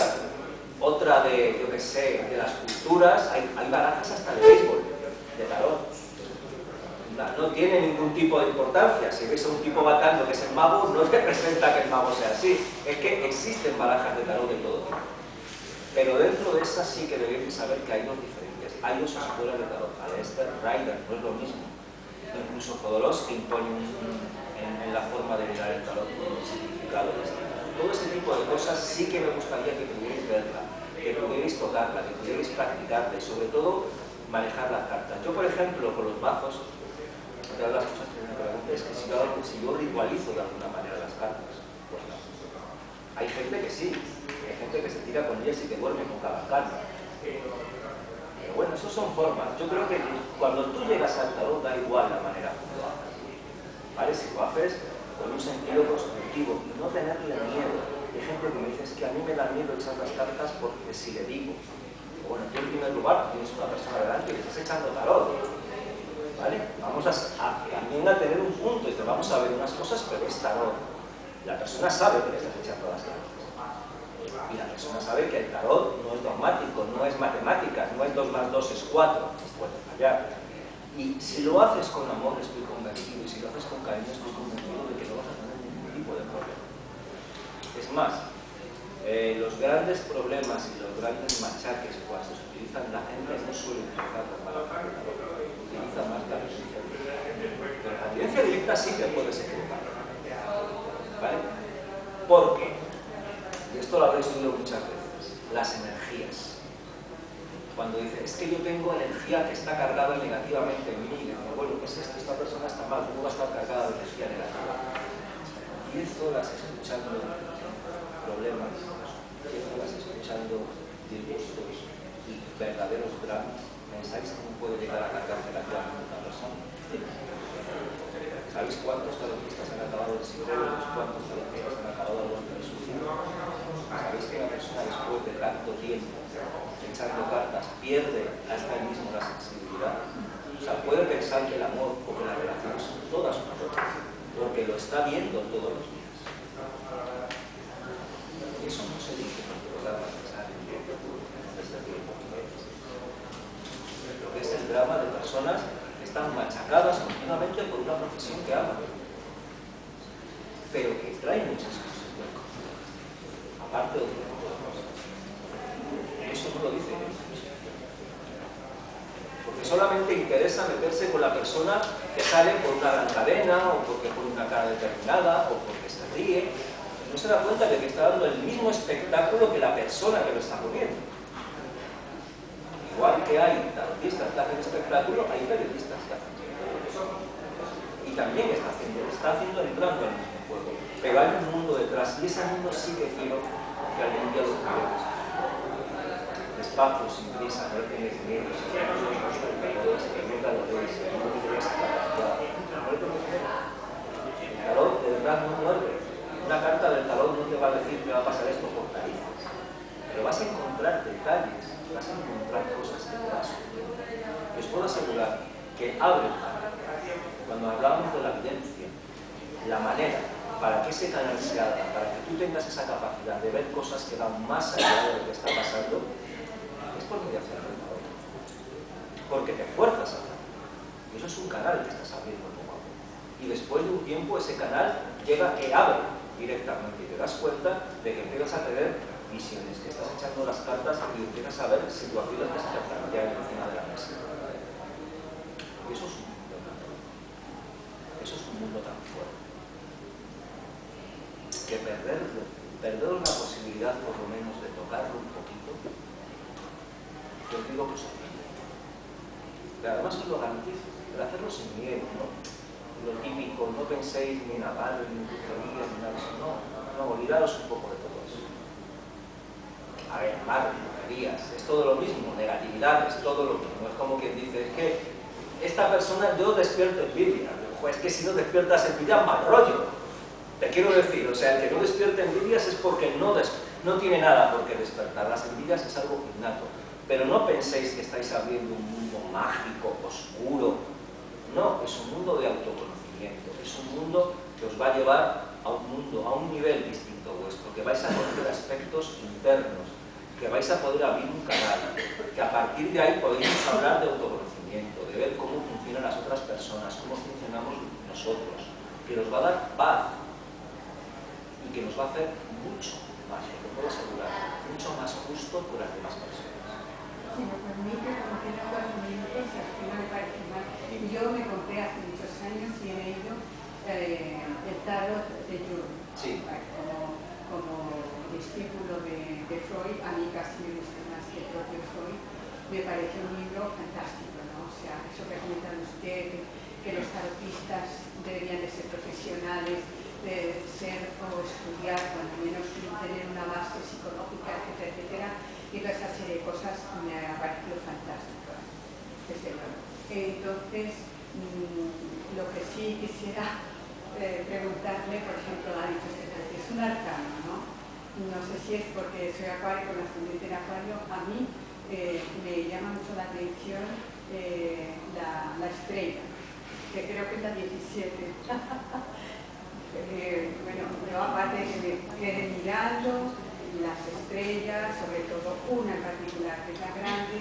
otra de, yo qué sé, de las culturas. Hay barajas hasta de béisbol, de tarot. No tiene ningún tipo de importancia. Si ves a un tipo batando que es el mago, no representa que el mago sea así. Es que existen barajas de tarot de todo tipo. Pero dentro de esas sí que debéis saber que hay dos diferencias. Hay dos escuelas de tarot. Aleister, Rider, no es lo mismo. Incluso Jodorowsky impone en la forma de mirar el tarot un significado distinto. Todo ese tipo de cosas sí que me gustaría que pudierais verla, que pudierais tocarla, que pudierais practicarla y sobre todo manejar las cartas. Yo, por ejemplo, con los mazos, otra de las cosas que me pregunto es que si yo ritualizo de alguna manera las cartas. Pues no. Hay gente que sí, hay gente que se tira con ellas y que duerme con cada carta. Pero bueno, eso son formas. Yo creo que cuando tú llegas al tarot da igual la manera como lo haces, ¿vale? Si lo haces con un sentido constructivo y no tenerle miedo. Hay gente que me dice, es que a mí me da miedo echar las cartas porque si le digo, bueno, tú en primer lugar tienes una persona delante y le estás echando tarot, ¿vale? Vamos también a tener un punto y te vamos a ver unas cosas, pero es tarot. La persona sabe que le estás echando las cartas. Y la persona sabe que el tarot no es dogmático, no es matemáticas, no es 2 más 2 es 4, puede fallar. Y si lo haces con amor, estoy convencido, y si lo haces con cariño, estoy convencido de que no vas a tener ningún tipo de problema. Es más, los grandes problemas y los grandes machaques cuando se utilizan, la gente no suele utilizarlo para el tarot, utiliza más la evidencia directa. Pero la evidencia directa sí que puedes equivocar, ¿vale? Porque, y esto lo habréis oído muchas veces, las energías. Cuando dice, es que yo tengo energía que está cargada negativamente en mí, y digo, bueno, ¿qué es esto? Esta persona está mal, ¿cómo va a estar cargada de energía negativa? 10 horas escuchando problemas, 10 horas escuchando disgustos y verdaderos dramas. ¿Pensáis cómo puede llegar a cargar negativamente a una persona? ¿Sabéis cuántos tarotistas han acabado de psicólogos? ¿Cuántos tarotistas han acabado de golpe de suicidio? ¿Sabéis que una persona después de tanto tiempo echando cartas pierde hasta él mismo la sensibilidad? O sea, puede pensar que el amor o que las relaciones son todas una cosa, porque lo está viendo todos los días. Y eso no se dice en el programa de pensar en este tiempo. Lo que es el drama de personas que están machacadas continuamente por una profesión que aman, pero que trae muchas cosas buenas, aparte de otro tipo de cosas. Eso no lo dice Dios. Por que solamente interesa meterse con la persona que sale por una gran cadena, o porque pone una cara determinada, o porque se ríe. No se da cuenta de que está dando el mismo espectáculo que la persona que lo está poniendo. Igual que hay tarotistas que hacen espectáculo, hay periodistas que hacen espectáculo. Y también está haciendo entrando en el mismo juego. Pero hay un mundo detrás, y ese mundo sí que quiero que algún día lo juguemos. Despacio, sin prisa, no tienes miedo, si no los espectadores, que nunca lo veis, que no tienes capacidad. El tarot de verdad no muerde. Una carta del tarot no te va a decir que va a pasar esto por narices. Pero vas a encontrar detalles, vas a encontrar cosas que te vas a sorprender. Y os puedo asegurar que abre el canal. Cuando hablábamos de la evidencia, la manera para que ese canal se abra, para que tú tengas esa capacidad de ver cosas que van más allá de lo que está pasando, es por mediación del tarot. Porque te fuerzas a hacerlo. Y eso es un canal que estás abriendo poco a poco. Y después de un tiempo ese canal llega que abre directamente y te das cuenta de que empiezas a tener visiones, que estás echando las cartas y empiezas a ver situaciones que se te plantean encima de la mesa. Y eso es un mundo tan fuerte. Eso es un mundo tan fuerte. Que perder la posibilidad por lo menos de tocarlo un poquito, yo os digo que os sorprende. Pero además os lo garantizo, pero hacerlo sin miedo, ¿no? Lo típico, no penséis ni en Navarro, ni en brujerías, ni nada de eso, no, olvidaros un poco de todo eso. A ver, Navarro, brujerías, es todo lo mismo, negatividad, es todo lo mismo, es como quien dice, es que esta persona, yo despierto envidia, pues que si no despiertas envidia, mal rollo. Te quiero decir, o sea, el que no despierta envidias es porque no tiene nada por qué despertar. Las envidias es algo innato. Pero no penséis que estáis abriendo un mundo mágico, oscuro. No, es un mundo de autoconocimiento. Es un mundo que os va a llevar a un mundo, a un nivel distinto vuestro, que vais a conocer aspectos internos, que vais a poder abrir un canal, que a partir de ahí podéis hablar de autoconocimiento, de ver cómo funcionan las otras personas, cómo funcionamos nosotros, que os va a dar paz. Y que nos va a hacer mucho más, lo puedo asegurar, mucho más justo con las demás personas. Si me permite, como tiene 4 minutos, así no me parece mal. Yo me compré hace muchos años y he leído el tarot de Jung. Sí. Como discípulo de Freud, a mí casi me gusta más que el propio Freud. Me parece un libro fantástico, ¿no? O sea, eso que comentan usted, que los tarotistas deberían de ser profesionales, de ser o estudiar, cuando menos tener una base psicológica, etcétera, etcétera, y toda esa serie de cosas me ha parecido fantásticas, desde luego. Entonces, lo que sí quisiera preguntarle, por ejemplo, ha dicho usted antes, es un arcano, ¿no? No sé si es porque soy acuario con ascendente en acuario, a mí me llama mucho la atención la estrella, que creo que es la 17. Bueno, yo aparte que me quedé mirando las estrellas, sobre todo una en particular que es la grande,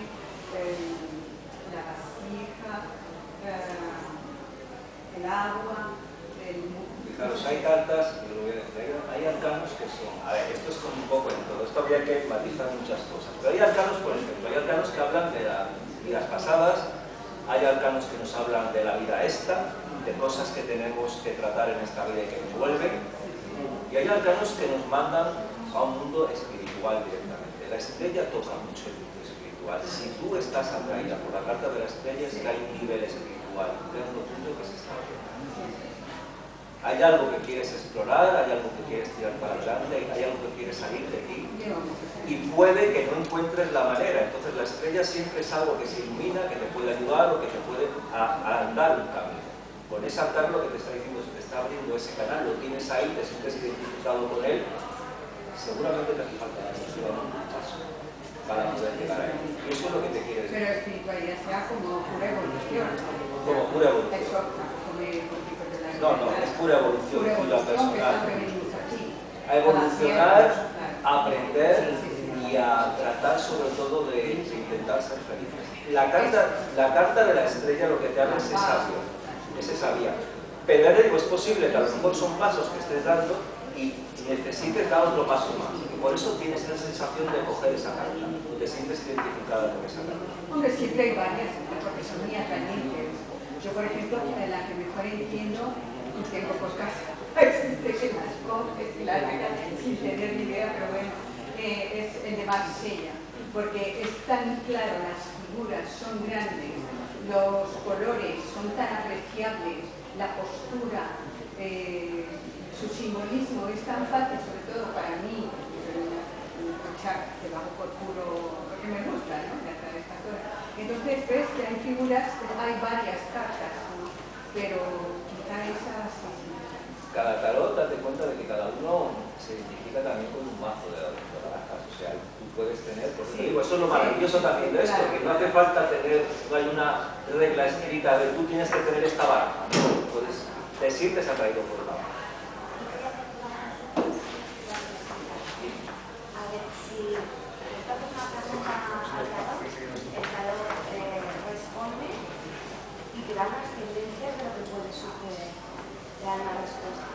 la vasija, el agua, Fijaros, hay cartas, hay arcanos que son, a ver, esto es como un poco en todo, esto habría que matizar muchas cosas, pero hay arcanos, por ejemplo, hay arcanos que hablan de las vidas pasadas, hay arcanos que nos hablan de la vida esta, de cosas que tenemos que tratar en esta vida y que nos vuelven, y hay arcanos que nos mandan a un mundo espiritual directamente. La estrella toca mucho el mundo espiritual. Si tú estás atraída por la carta de la estrella, es que hay un nivel espiritual, que es lo tuyo que se está abriendo. Hay algo que quieres explorar, hay algo que quieres tirar para adelante, hay algo que quieres salir de ti, y puede que no encuentres la manera. Entonces la estrella siempre es algo que se ilumina, que te puede ayudar o que te puede andar un camino. Con ese altar lo que te está diciendo es que te está abriendo ese canal, lo tienes ahí, te sientes identificado con él, seguramente te hace falta un paso para poder llegar ahí. Y eso es lo que te quiere decir. Pero espiritualidad sea como pura evolución. Como pura evolución. Eso, como de la No, es pura evolución tuya personal. A evolucionar, a aprender y a tratar sobre todo de intentar ser felices. La carta de la estrella lo que te habla es esa vía. Es esa vía. Pero ya te digo, es posible que a lo mejor son pasos que estés dando y necesites dar otro paso más. Y por eso tienes esa sensación de coger esa carta, te sientes identificada con esa carta. Hombre, siempre hay varias, porque son muy atrayentes. Yo, por ejemplo, la que mejor entiendo, y tengo pocas, existe que las coges y las dejas sin tener ni idea, pero bueno, es el de Marsella, porque es tan claro, las figuras son grandes, los colores son tan apreciables, la postura, su simbolismo es tan fácil, sobre todo para mí, que bajo por puro, porque me gusta, ¿no? Esta cosa. Entonces ves que hay figuras, hay varias cartas, ¿no? Pero quizá esas sí. Cada tarot, date cuenta de que cada uno se identifica también con un mazo de barajas, o sea, tú puedes tener, por eso digo, eso es lo maravilloso también de esto, que no hace falta tener, no hay una regla escrita de tú tienes que tener esta baraja, no, puedes, te sientes atraído por la baraja. A ver, si esta es una pregunta al tarot, el tarot responde y te da unas tendencias de lo que puede suceder, te da una respuesta.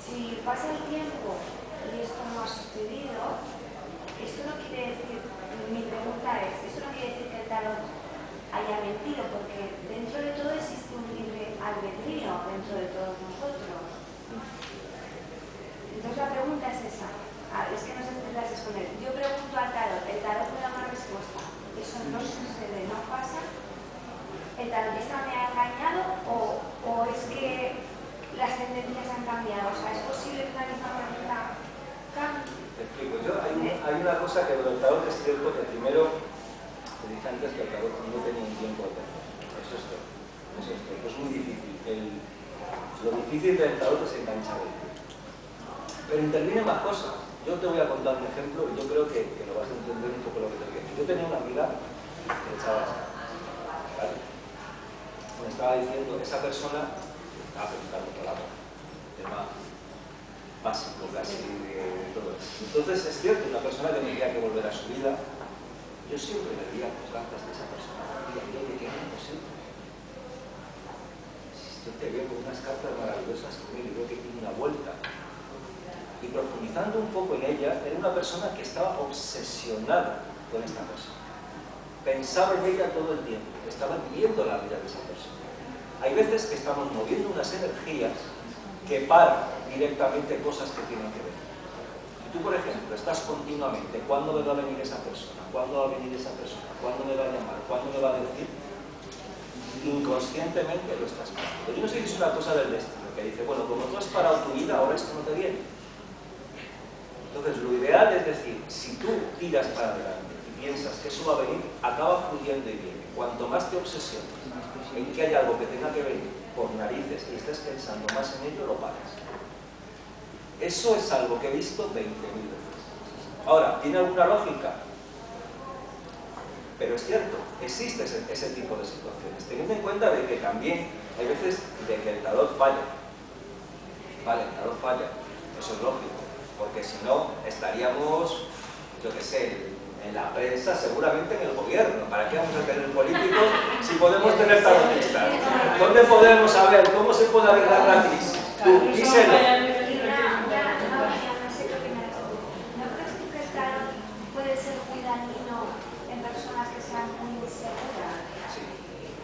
Si pasa el tiempo y esto no ha sucedido, esto no quiere decir, mi pregunta es, esto no quiere decir que el tarot haya mentido, porque dentro de todo existe un libre albedrío dentro de todos nosotros. Entonces la pregunta es esa. Es que no sé si las responder. Yo pregunto al tarot, el tarot me da una respuesta. Eso no sucede, no pasa. ¿El tarotista me ha engañado o es que las tendencias han cambiado? O sea, ¿es posible que una misma pregunta cambie? Te explico. Hay una cosa que del tarot es cierto que primero te dije antes que el tarot no tenía un tiempo eterno. Eso es todo. Es muy difícil. Lo difícil del tarot es enganchar el tiempo. Pero intervienen más cosas. Yo te voy a contar un ejemplo y yo creo que lo vas a entender un poco lo que te voy a decir. Yo tenía una amiga que echaba las cartas, ¿vale? Me estaba diciendo, esa persona estaba preguntando por la amor, tema básico casi de todo eso. Entonces es cierto, una persona que tenía que volver a su vida, yo siempre le veía las cartas de esa persona y yo que era imposible. Yo te veo con unas cartas maravillosas con él y veo que tiene una vuelta. Y profundizando un poco en ella, era una persona que estaba obsesionada con esta persona. Pensaba en ella todo el tiempo, estaba viviendo la vida de esa persona. Hay veces que estamos moviendo unas energías que paran directamente cosas que tienen que ver. Y tú, por ejemplo, estás continuamente, ¿cuándo me va a venir esa persona? ¿Cuándo va a venir esa persona? ¿Cuándo me va a llamar? ¿Cuándo me va a decir? Inconscientemente lo estás pasando. Yo no sé si es una cosa del destino, que dice, bueno, como tú has parado tu vida, ahora esto no te viene. Entonces, lo ideal es decir, si tú tiras para adelante y piensas que eso va a venir, acaba fluyendo y viene. Cuanto más te obsesiones en que hay algo que tenga que venir por narices y estés pensando más en ello, lo paras. Eso es algo que he visto 20.000 veces. Ahora, ¿tiene alguna lógica? Pero es cierto, existe ese tipo de situaciones. Teniendo en cuenta de que también hay veces de que el tarot falla. Vale, el tarot falla, eso es lógico. Porque si no, estaríamos, yo qué sé, en la prensa, seguramente en el gobierno. ¿Para qué vamos a tener políticos si podemos tener tarotistas? ¿Dónde podemos saber cómo se puede arreglar la crisis? Tú, díselo. ¿No crees tú que el tarot puede ser muy dañino en personas que sean muy inseguras? Sí,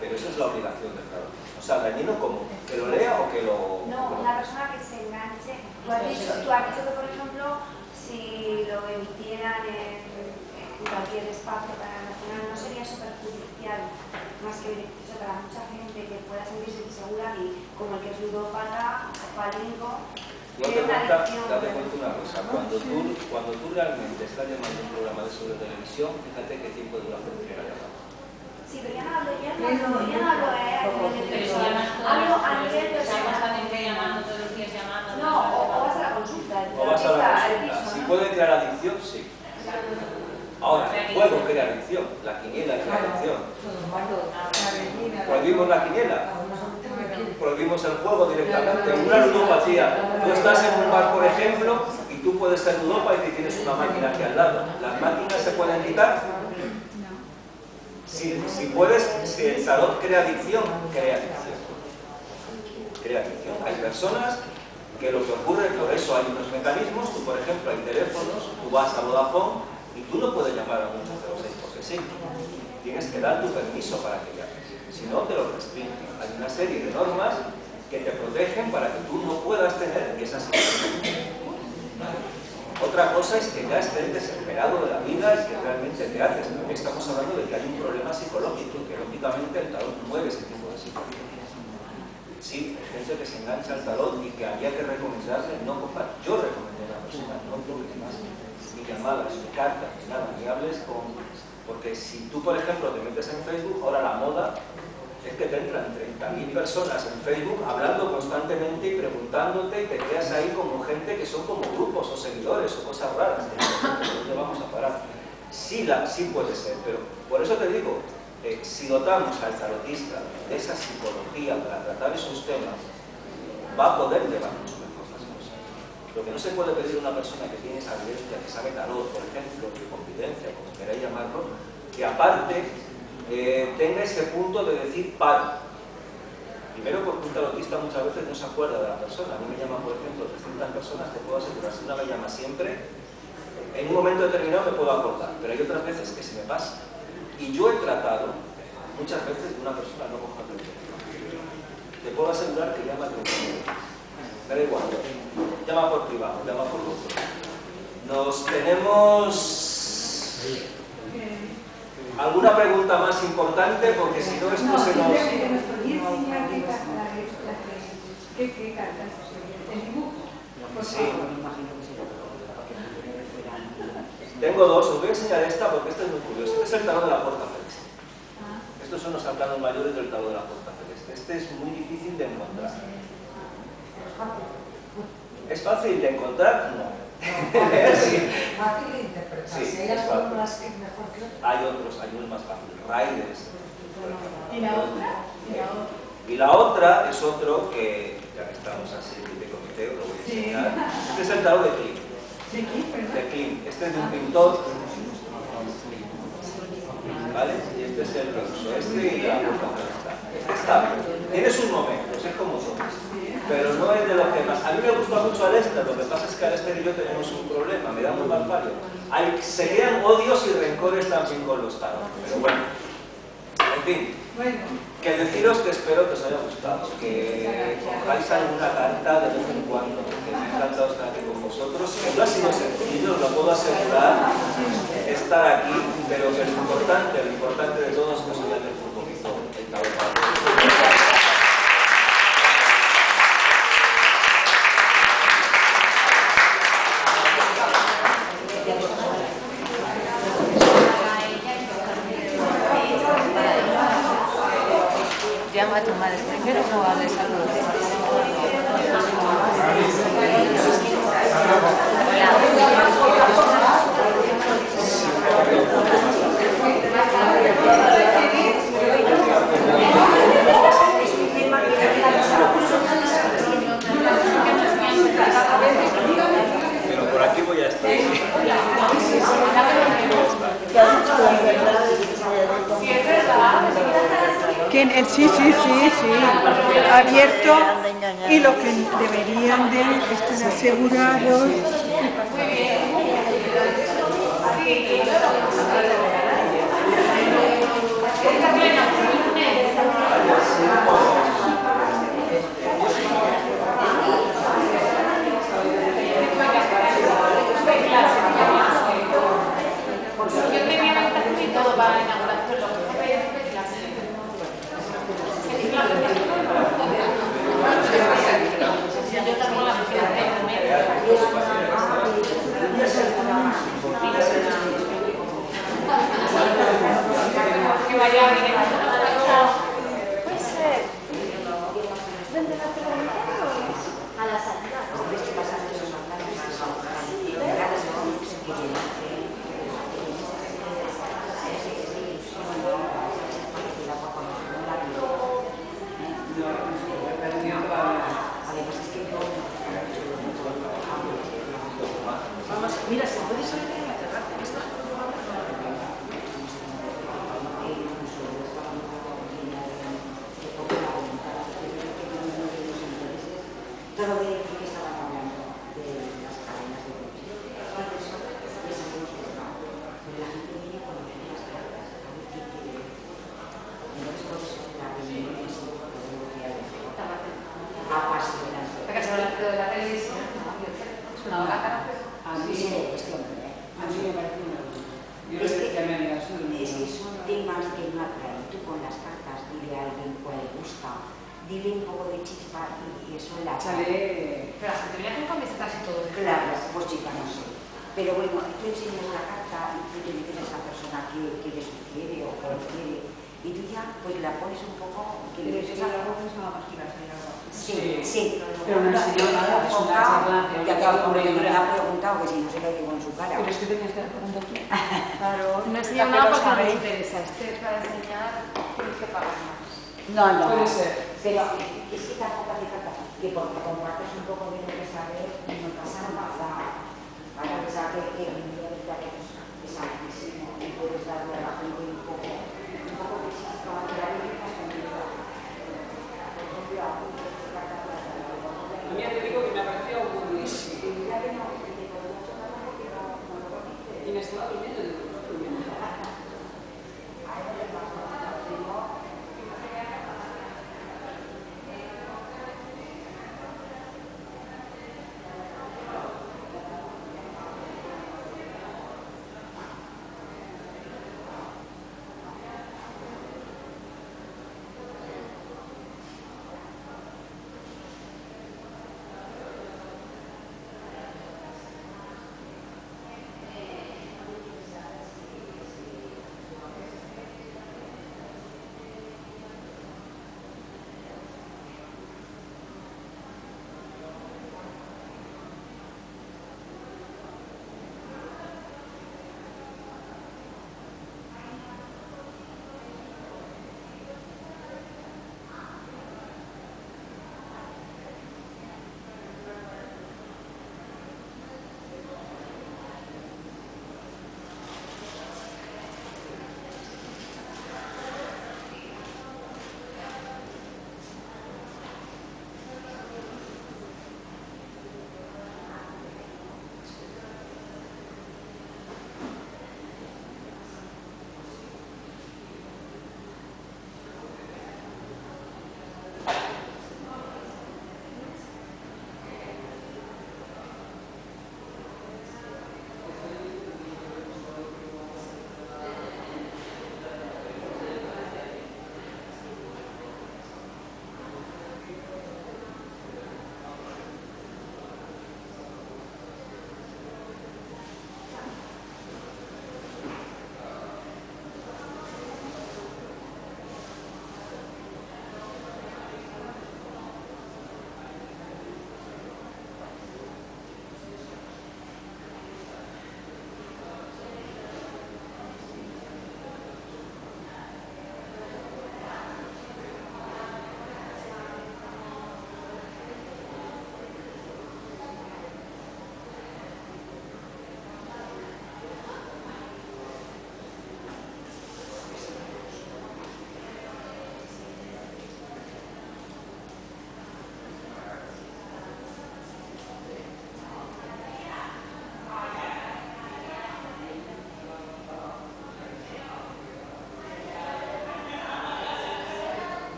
pero eso es la obligación del tarot. O sea, dañino como, que lo lea o que lo... No, una persona que se enganche. Tú has dicho que, por ejemplo, si lo emitieran en cualquier espacio nacional, no sería súper perjudicial, más que beneficioso para mucha gente que pueda sentirse insegura y como el que es ludópata o palínico. Date cuenta una cosa, cuando tú realmente estás llamando un programa de sobre televisión, fíjate qué tiempo dura la llamada. Sí, pero ya no hablo a nivel de persona, hablo a nivel personal. No, o vas a la consulta. O vas a la consulta. Si puede crear adicción, sí. Ahora, el juego crea adicción, la quiniela crea adicción. Prohibimos la quiniela, prohibimos el juego directamente. Una ludopatía. Tú estás en un bar, por ejemplo, y tú puedes ser ludópata y tienes una máquina aquí al lado. ¿Las máquinas se pueden quitar? Si el tarot crea adicción, crea adicción. Crea adicción. Hay personas Que lo que ocurre, por eso hay unos mecanismos, tú por ejemplo hay teléfonos, tú vas a Vodafone y tú no puedes llamar a un 806 porque sí. Tienes que dar tu permiso para que llames, si no te lo restringen. Hay una serie de normas que te protegen para que tú no puedas tener esa situación. Otra cosa es que ya estés desesperado de la vida y que realmente te haces. Porque estamos hablando de que hay un problema psicológico, que lógicamente el tarot mueve ese tipo de situaciones. Sí, hay gente que se engancha al tarot y que había que recomendarle no cojar. Yo recomendé a una persona, no toques más, ni llamadas, ni cartas, ni nada, ni hables con... Porque si tú, por ejemplo, te metes en Facebook, ahora la moda es que te entran 30.000 personas en Facebook hablando constantemente y preguntándote y te creas ahí como gente que son como grupos o seguidores o cosas raras. ¿Dónde vamos a parar? Sí, sí puede ser, pero por eso te digo, si dotamos al tarotista de esa psicología para tratar esos temas, va a poder llevar mucho mejor las cosas. Lo que no se puede pedir a una persona que tiene esa evidencia, que sabe tarot, por ejemplo, de confidencia, como queráis llamarlo, que aparte tenga ese punto de decir paro. Primero porque un tarotista muchas veces no se acuerda de la persona. A mí me llaman, por ejemplo, 300 personas, te puedo asegurar, si una me llama siempre, en un momento determinado me puedo acordar, pero hay otras veces que se me pasa. Y yo he tratado muchas veces de una persona no coja el teléfono. Te puedo asegurar que llama por privado. Me da igual. Llama por privado, llama por otro. Nos tenemos... ¿Alguna pregunta más importante? Porque si no, esto se nos... ¿Qué cartas? ¿El dibujo? Sí. Tengo dos. Os voy a enseñar esta porque esta es muy curiosa. Este es el tarot de la puerta celeste. Estos son los arcanos mayores del tarot de la puerta celeste. Este es muy difícil de encontrar. ¿Es fácil de encontrar? No. Sí. Fácil de interpretar. Sí, ¿Hay es alguno fácil. más que mejor que otro? Hay otros, hay unos más fáciles. Riders. ¿Y la otra? Y la otra es otro que, ya que estamos así de comité, lo voy a enseñar. Este es el tarot de Klimt. ¿De quién, perdón? De Klimt. Este es de un pintor. ¿Vale? Y este es el ruso. Este y la puerta celeste. Este está bien. Tiene sus momentos, es como todos. Pero no es de los que más. A mí me gusta mucho Alester, lo que pasa es que Alester y yo tenemos un problema, me da muy mal fallo. Se crean odios y rencores también con los tarot. Pero bueno, en fin, que deciros que espero que os haya gustado, que cojáis alguna carta de vez en cuando, porque me ha encantado estar aquí con vosotros. Que no ha sido sencillo, os lo puedo asegurar, estar aquí, pero que lo importante de todo es que os haya hecho un poquito el tarot. Llama a tu madre primero o hables algo de Pero por aquí voy a estar. ¿Quién? Sí, abierto, y lo que deberían de estar asegurados. Yo tenía la habitación y todo para la inauguración, lo que pasa es que la yo tengo la que vaya bien. Pues A mí Sí. este hombre, A mí me parece una locura. Yo Es que- ya me había asumido. Es que son temas que no atraen. Tú con las cartas dile a alguien cuál le gusta, dile un poco de chispa y eso la Sale... Pero la gente venía con camisetas y todo. Claro, pues chica, no sé. Pero bueno, tú enseñas la carta y tú te dices a esa persona que le sugiere o que le quiere. Y tú ya pues la pones un poco... Que Pero le es dices que a luego pensaba más que iba a ser algo así. Sí, Sí. sí. Pero no enseñó nada, es una charla Ya te teórica digo, pura y porque me dura. la ha preguntado que si no se lo digo en su cara. Pero es que tenías que haber preguntado tú. Claro, no enseña Pero nada porque no saber. le interesa. Para enseñar tienes que pagar más. No, no. Puede ser. Pero es que tampoco hace falta que porque compartes un poco de lo que sabes, no pasa nada. Para pensar que el nivel de tareas es altísimo y puedes darle a la gente un poco de chispa, que la gente